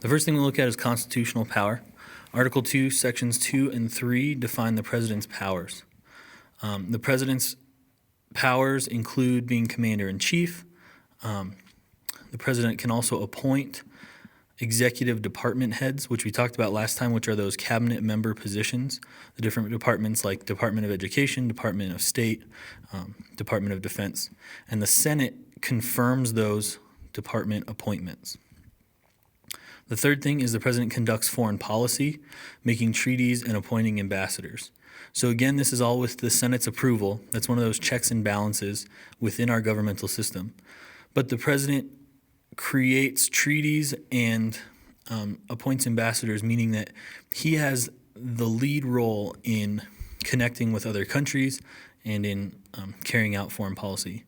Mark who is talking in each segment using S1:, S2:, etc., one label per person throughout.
S1: The first thing we look at is constitutional power. Article 2, Sections 2 and 3 define the president's powers. The president's powers include being commander-in-chief. The president can also appoint executive department heads, which we talked about last time, which are those cabinet member positions, the different departments like Department of Education, Department of State, Department of Defense. And the Senate confirms those department appointments. The third thing is the president conducts foreign policy, making treaties and appointing ambassadors. So again, this is all with the Senate's approval. That's one of those checks and balances within our governmental system. But the president creates treaties and appoints ambassadors, meaning that he has the lead role in connecting with other countries and in carrying out foreign policy.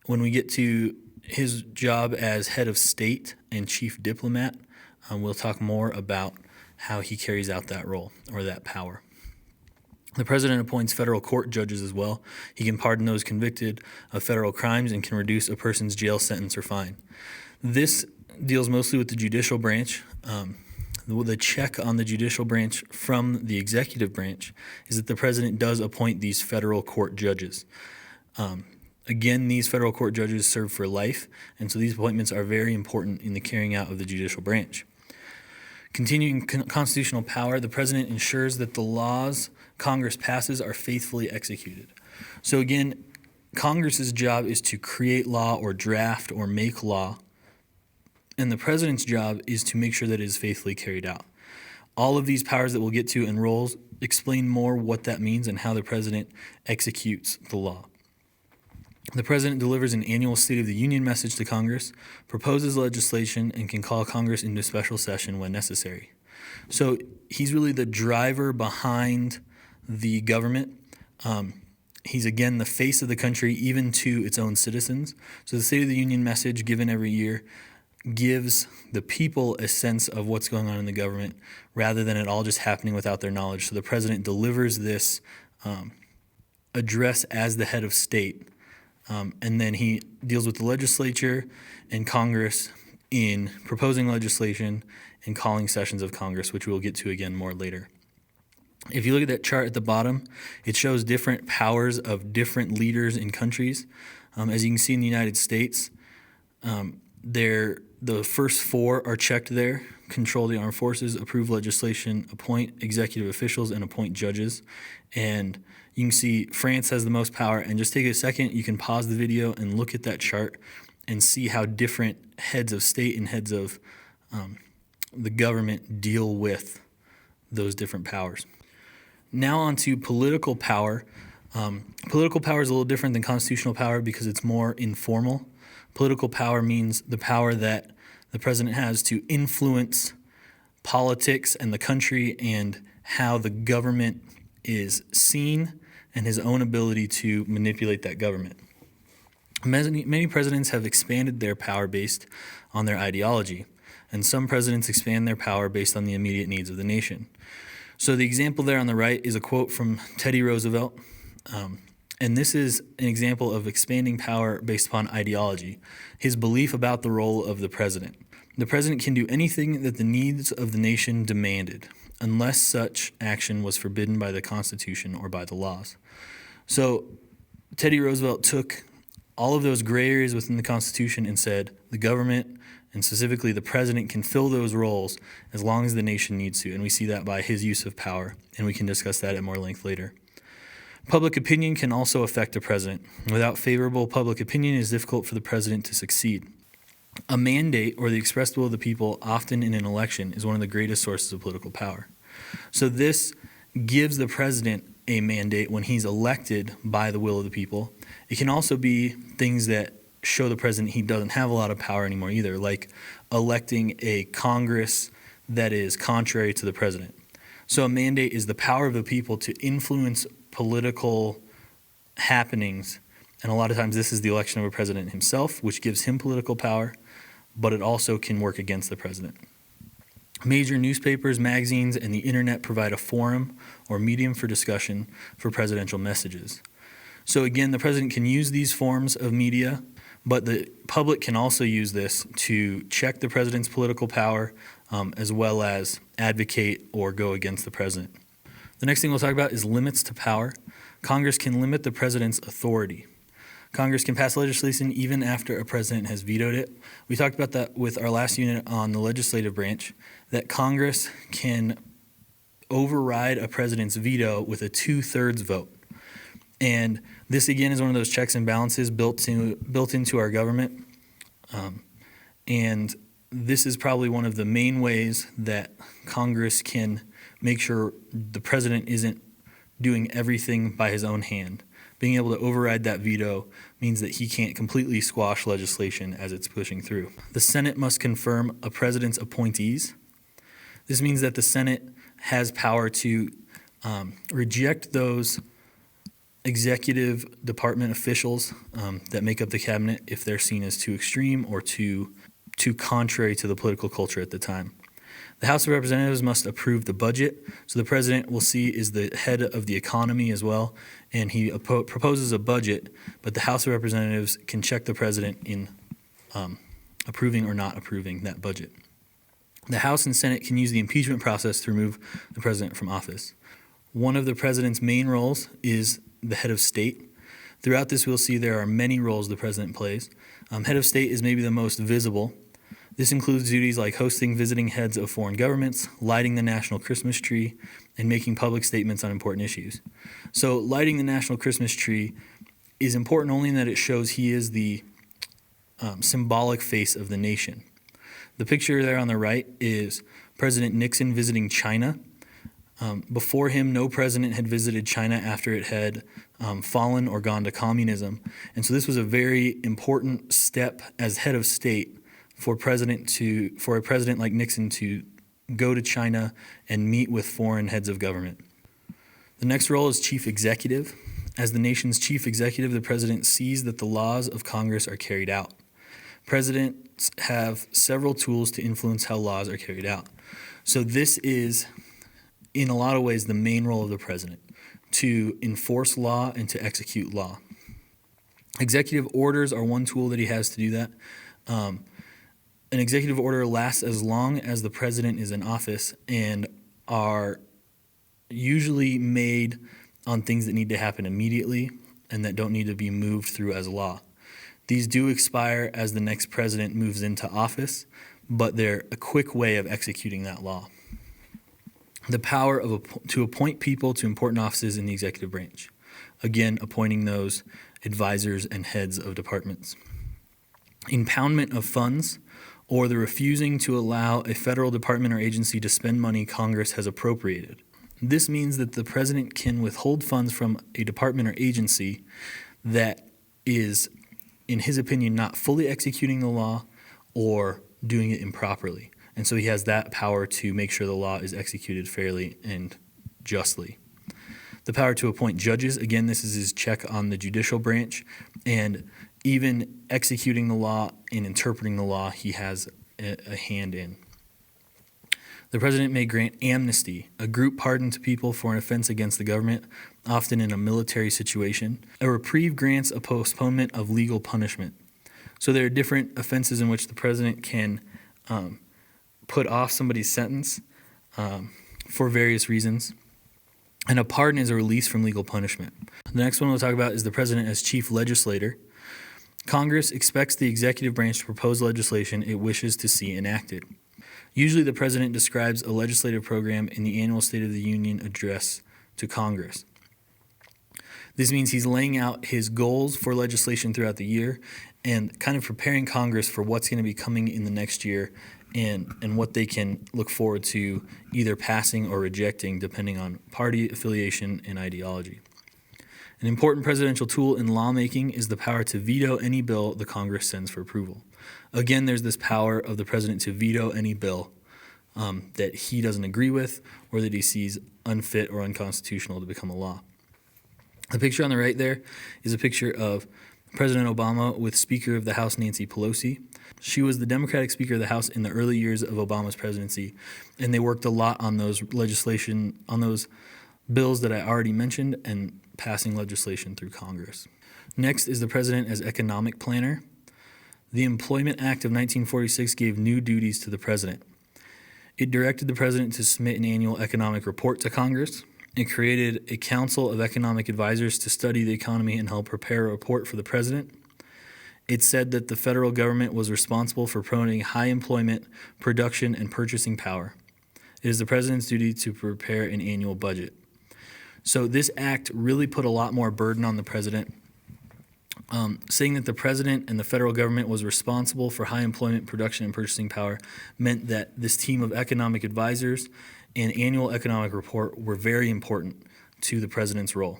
S1: When we get to his job as head of state and chief diplomat, we'll talk more about how he carries out that role or that power. The president appoints federal court judges as well. He can pardon those convicted of federal crimes and can reduce a person's jail sentence or fine. This deals mostly with the judicial branch. The check on the judicial branch from the executive branch is that the president does appoint these federal court judges. Again, these federal court judges serve for life, and so these appointments are very important in the carrying out of the judicial branch. Continuing constitutional power, the president ensures that the laws Congress passes are faithfully executed. So again, Congress's job is to create law or draft or make law, and the president's job is to make sure that it is faithfully carried out. All of these powers that we'll get to and roles explain more what that means and how the president executes the law. The president delivers an annual State of the Union message to Congress, proposes legislation, and can call Congress into special session when necessary. So he's really the driver behind the government. He's, again, the face of the country, even to its own citizens. So the State of the Union message given every year gives the people a sense of what's going on in the government rather than it all just happening without their knowledge. So the president delivers this address as the head of state. And then he deals with the legislature and Congress in proposing legislation and calling sessions of Congress, which we'll get to again more later. If you look at that chart at the bottom, it shows different powers of different leaders in countries. As you can see in the United States, the first four are checked there: control the armed forces, approve legislation, appoint executive officials, and appoint judges. And you can see France has the most power. And just take a second, you can pause the video and look at that chart and see how different heads of state and heads of the government deal with those different powers. Now on to political power. Political power is a little different than constitutional power because it's more informal. Political power means the power that the president has to influence politics and the country and how the government is seen and his own ability to manipulate that government. Many presidents have expanded their power based on their ideology, and some presidents expand their power based on the immediate needs of the nation. So the example there on the right is a quote from Teddy Roosevelt, and this is an example of expanding power based upon ideology, his belief about the role of the president. The president can do anything that the needs of the nation demanded, unless such action was forbidden by the Constitution or by the laws. So Teddy Roosevelt took all of those gray areas within the Constitution and said the government, and specifically the president, can fill those roles as long as the nation needs to, and we see that by his use of power, and we can discuss that at more length later. Public opinion can also affect the president. Without favorable public opinion, it is difficult for the president to succeed. A mandate, or the expressed will of the people, often in an election, is one of the greatest sources of political power. So this gives the president a mandate when he's elected by the will of the people. It can also be things that show the president he doesn't have a lot of power anymore either, like electing a Congress that is contrary to the president. So a mandate is the power of the people to influence political happenings, and a lot of times this is the election of a president himself, which gives him political power, but it also can work against the president. Major newspapers, magazines, and the internet provide a forum or medium for discussion for presidential messages. So again, the president can use these forms of media, But the public can also use this to check the president's political power, as well as advocate or go against the president. The next thing we'll talk about is limits to power. Congress can limit the president's authority. Congress can pass legislation even after a president has vetoed it. We talked about that with our last unit on the legislative branch, that Congress can override a president's veto with a 2/3 vote. And this, again, is one of those checks and balances built into our government. And this is probably one of the main ways that Congress can make sure the president isn't doing everything by his own hand. Being able to override that veto means that he can't completely squash legislation as it's pushing through. The Senate must confirm a president's appointees. This means that the Senate has power to reject those executive department officials that make up the cabinet if they're seen as too extreme or too contrary to the political culture at the time. The House of Representatives must approve the budget. So the president, we'll see, is the head of the economy as well, and he proposes a budget, but the House of Representatives can check the president in approving or not approving that budget. The House and Senate can use the impeachment process to remove the president from office. One of the president's main roles is the head of state. Throughout this, we'll see there are many roles the president plays. Head of state is maybe the most visible. This includes duties like hosting visiting heads of foreign governments, lighting the national Christmas tree, and making public statements on important issues. So lighting the national Christmas tree is important only in that it shows he is the symbolic face of the nation. The picture there on the right is President Nixon visiting China. Before him, no president had visited China after it had fallen or gone to communism. And so this was a very important step as head of state for a president like Nixon to go to China and meet with foreign heads of government. The next role is chief executive. As the nation's chief executive, the president sees that the laws of Congress are carried out. Presidents have several tools to influence how laws are carried out. So this is, in a lot of ways, the main role of the president, to enforce law and to execute law. Executive orders are one tool that he has to do that. An executive order lasts as long as the president is in office and are usually made on things that need to happen immediately and that don't need to be moved through as law. These do expire as the next president moves into office, but they're a quick way of executing that law. The power to appoint people to important offices in the executive branch. Again, appointing those advisors and heads of departments. Impoundment of funds, or the refusing to allow a federal department or agency to spend money Congress has appropriated. This means that the president can withhold funds from a department or agency that is, in his opinion, not fully executing the law or doing it improperly. And so he has that power to make sure the law is executed fairly and justly. The power to appoint judges, again, this is his check on the judicial branch, and even executing the law and interpreting the law, he has a hand in. The president may grant amnesty, a group pardon to people for an offense against the government, often in a military situation. A reprieve grants a postponement of legal punishment. So there are different offenses in which the president can put off somebody's sentence for various reasons. And a pardon is a release from legal punishment. The next one we'll talk about is the president as chief legislator. Congress expects the executive branch to propose legislation it wishes to see enacted. Usually the president describes a legislative program in the annual State of the Union address to Congress. This means he's laying out his goals for legislation throughout the year and kind of preparing Congress for what's going to be coming in the next year and what they can look forward to either passing or rejecting depending on party affiliation and ideology. An important presidential tool in lawmaking is the power to veto any bill the Congress sends for approval. Again, there's this power of the president to veto any bill that he doesn't agree with or that he sees unfit or unconstitutional to become a law. The picture on the right there is a picture of President Obama with Speaker of the House Nancy Pelosi. She was the Democratic Speaker of the House in the early years of Obama's presidency, and they worked a lot on those bills that I already mentioned and passing legislation through Congress. Next is the president as economic planner. The Employment Act of 1946 gave new duties to the president. It directed the president to submit an annual economic report to Congress. It created a council of economic advisors to study the economy and help prepare a report for the president. It said that the federal government was responsible for promoting high employment, production, and purchasing power. It is the president's duty to prepare an annual budget. So this act really put a lot more burden on the president, saying that the president and the federal government was responsible for high employment, production, and purchasing power meant that this team of economic advisors and annual economic report were very important to the president's role.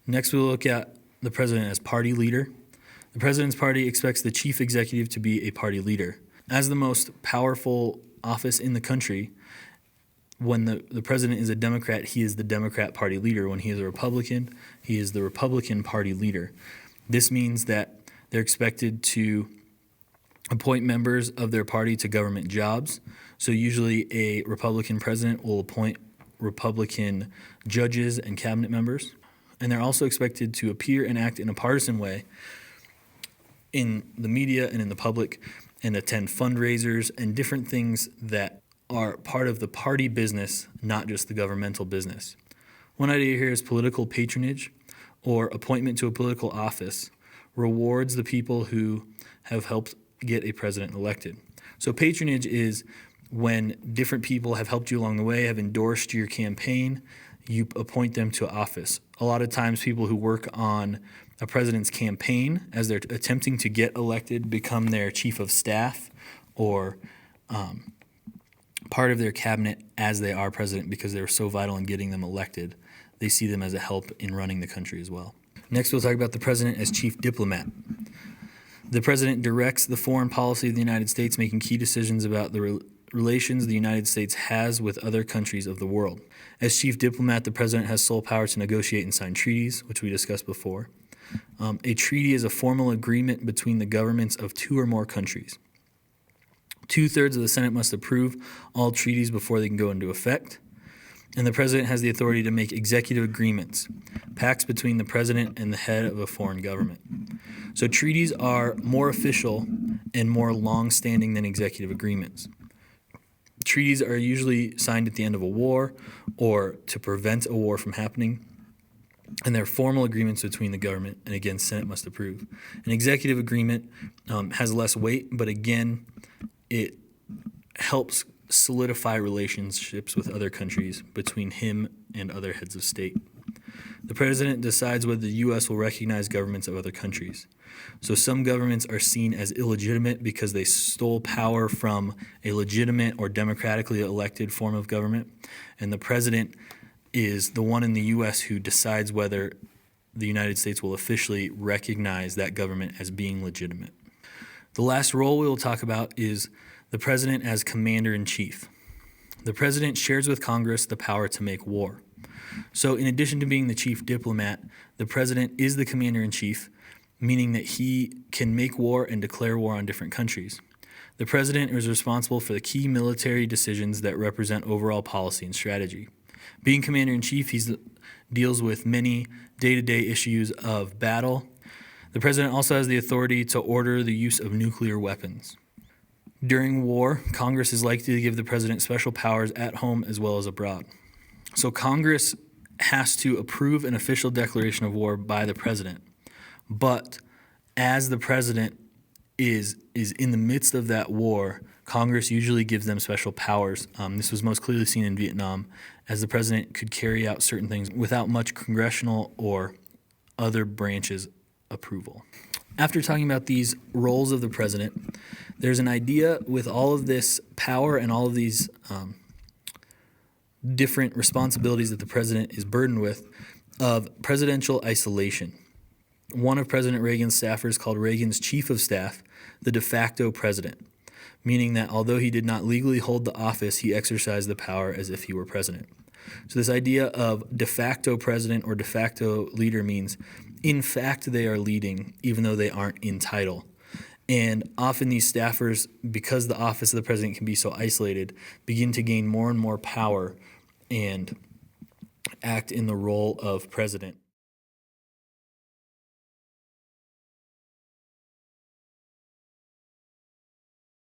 S1: Next, we'll look at the president as party leader. The president's party expects the chief executive to be a party leader. As the most powerful office in the country, when the president is a Democrat, he is the Democrat party leader. When he is a Republican, he is the Republican party leader. This means that they're expected to appoint members of their party to government jobs. So usually a Republican president will appoint Republican judges and cabinet members. And they're also expected to appear and act in a partisan way in the media and in the public, and attend fundraisers and different things that are part of the party business, not just the governmental business. One idea here is political patronage, or appointment to a political office, rewards the people who have helped get a president elected. So patronage is when different people have helped you along the way, have endorsed your campaign, you appoint them to office. A lot of times people who work on a president's campaign as they're attempting to get elected become their chief of staff or part of their cabinet as they are president because they're so vital in getting them elected. They see them as a help in running the country as well. Next, we'll talk about the president as chief diplomat. The president directs the foreign policy of the United States, making key decisions about the relations the United States has with other countries of the world. As chief diplomat, the president has sole power to negotiate and sign treaties, which we discussed before. A treaty is a formal agreement between the governments of two or more countries. 2/3 of the Senate must approve all treaties before they can go into effect. And the president has the authority to make executive agreements, pacts between the president and the head of a foreign government. So treaties are more official and more long-standing than executive agreements. Treaties are usually signed at the end of a war or to prevent a war from happening. And they're formal agreements between the government, and again, Senate must approve. An executive agreement has less weight, but again, it helps solidify relationships with other countries between him and other heads of state. The president decides whether the U.S. will recognize governments of other countries. So some governments are seen as illegitimate because they stole power from a legitimate or democratically elected form of government, and the president is the one in the U.S. who decides whether the United States will officially recognize that government as being legitimate. The last role we will talk about is the president as commander-in-chief. The president shares with Congress the power to make war. So in addition to being the chief diplomat, the president is the commander-in-chief, meaning that he can make war and declare war on different countries. The president is responsible for the key military decisions that represent overall policy and strategy. Being commander-in-chief, he deals with many day-to-day issues of battle. The president also has the authority to order the use of nuclear weapons. During war, Congress is likely to give the president special powers at home as well as abroad. So Congress has to approve an official declaration of war by the president. But as the president is in the midst of that war, Congress usually gives them special powers. This was most clearly seen in Vietnam, as the president could carry out certain things without much congressional or other branches' approval. After talking about these roles of the president, there's an idea with all of this power and all of these different responsibilities that the president is burdened with of presidential isolation. One of President Reagan's staffers called Reagan's chief of staff the de facto president, meaning that although he did not legally hold the office, he exercised the power as if he were president. So this idea of de facto president or de facto leader means, in fact, they are leading, even though they aren't in title. And often these staffers, because the office of the president can be so isolated, begin to gain more and more power and act in the role of president.